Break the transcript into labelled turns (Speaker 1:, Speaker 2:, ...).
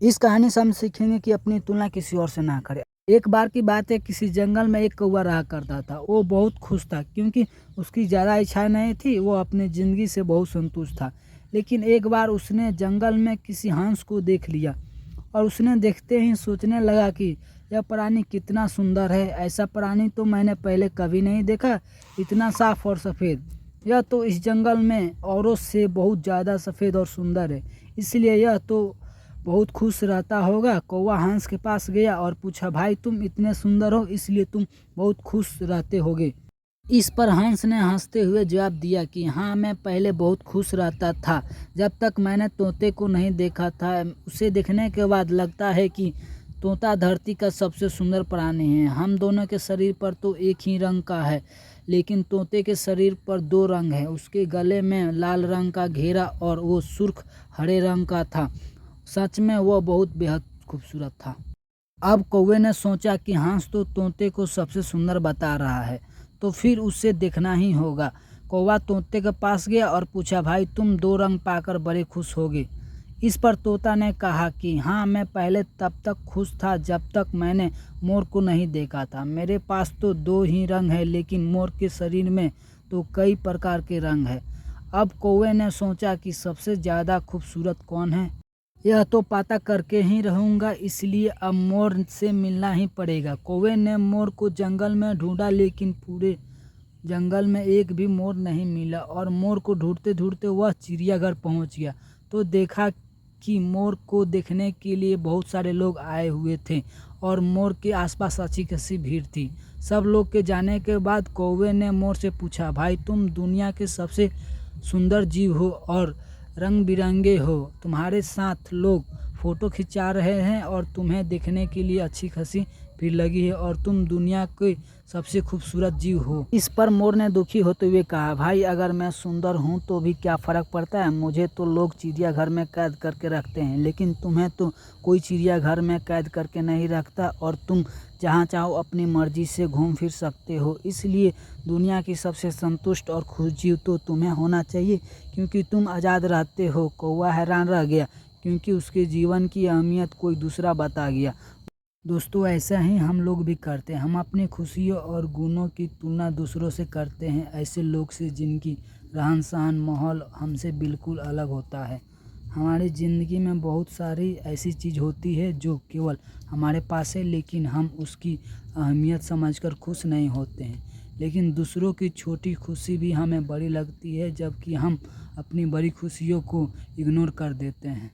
Speaker 1: इस कहानी से हम सीखेंगे कि अपनी तुलना किसी और से ना करें। एक बार की बात है, किसी जंगल में एक कौवा रहा करता था। वो बहुत खुश था क्योंकि उसकी ज़्यादा इच्छा नहीं थी, वो अपनी ज़िंदगी से बहुत संतुष्ट था। लेकिन एक बार उसने जंगल में किसी हंस को देख लिया और उसने देखते ही सोचने लगा कि यह प्राणी कितना सुंदर है। ऐसा प्राणी तो मैंने पहले कभी नहीं देखा, इतना साफ और सफ़ेद। यह तो इस जंगल में औरों से बहुत ज़्यादा सफ़ेद और सुंदर है, इसलिए यह तो बहुत खुश रहता होगा। कौवा हंस के पास गया और पूछा, भाई तुम इतने सुंदर हो इसलिए तुम बहुत खुश रहते होगे। इस पर हंस ने हंसते हुए जवाब दिया कि हाँ, मैं पहले बहुत खुश रहता था जब तक मैंने तोते को नहीं देखा था। उसे देखने के बाद लगता है कि तोता धरती का सबसे सुंदर प्राणी है। हम दोनों के शरीर पर तो एक ही रंग का है, लेकिन तोते के शरीर पर दो रंग है। उसके गले में लाल रंग का घेरा और वो सुर्ख हरे रंग का था। सच में वह बहुत बेहद खूबसूरत था। अब कौवे ने सोचा कि हंस तो तोते को सबसे सुंदर बता रहा है, तो फिर उसे देखना ही होगा। कौवा तोते के पास गया और पूछा, भाई तुम दो रंग पाकर बड़े खुश होगे। इस पर तोता ने कहा कि हाँ, मैं पहले तब तक खुश था जब तक मैंने मोर को नहीं देखा था। मेरे पास तो दो ही रंग है, लेकिन मोर के शरीर में तो कई प्रकार के रंग है। अब कौवे ने सोचा कि सबसे ज़्यादा खूबसूरत कौन है, यह तो पता करके ही रहूँगा, इसलिए अब मोर से मिलना ही पड़ेगा। कौवे ने मोर को जंगल में ढूंढा, लेकिन पूरे जंगल में एक भी मोर नहीं मिला और मोर को ढूंढते ढूंढते वह चिड़ियाघर पहुंच गया तो देखा कि मोर को देखने के लिए बहुत सारे लोग आए हुए थे और मोर के आसपास अच्छी खासी भीड़ थी। सब लोग के जाने के बाद कौवे ने मोर से पूछा, भाई तुम दुनिया के सबसे सुंदर जीव हो और रंग बिरंगे हो। तुम्हारे साथ लोग फ़ोटो खिंचा रहे हैं और तुम्हें देखने के लिए अच्छी खासी भीड़ लगी है और तुम दुनिया के सबसे खूबसूरत जीव हो। इस पर मोर ने दुखी होते हुए कहा, भाई अगर मैं सुंदर हूँ तो भी क्या फ़र्क पड़ता है। मुझे तो लोग चिड़ियाघर में कैद करके रखते हैं, लेकिन तुम्हें तो कोई चिड़ियाघर में कैद करके नहीं रखता और तुम जहाँ चाहो अपनी मर्जी से घूम फिर सकते हो। इसलिए दुनिया की सबसे संतुष्ट और खुश जीव तो तुम्हें होना चाहिए, क्योंकि तुम आज़ाद रहते हो। कौवा हैरान रह गया क्योंकि उसके जीवन की अहमियत कोई दूसरा बता गया। दोस्तों, ऐसा ही हम लोग भी करते हैं। हम अपनी खुशियों और गुणों की तुलना दूसरों से करते हैं, ऐसे लोग से जिनकी रहन सहन माहौल हमसे बिल्कुल अलग होता है। हमारी ज़िंदगी में बहुत सारी ऐसी चीज़ होती है जो केवल हमारे पास है, लेकिन हम उसकी अहमियत समझकर खुश नहीं होते हैं। लेकिन दूसरों की छोटी खुशी भी हमें बड़ी लगती है, जबकि हम अपनी बड़ी खुशियों को इग्नोर कर देते हैं।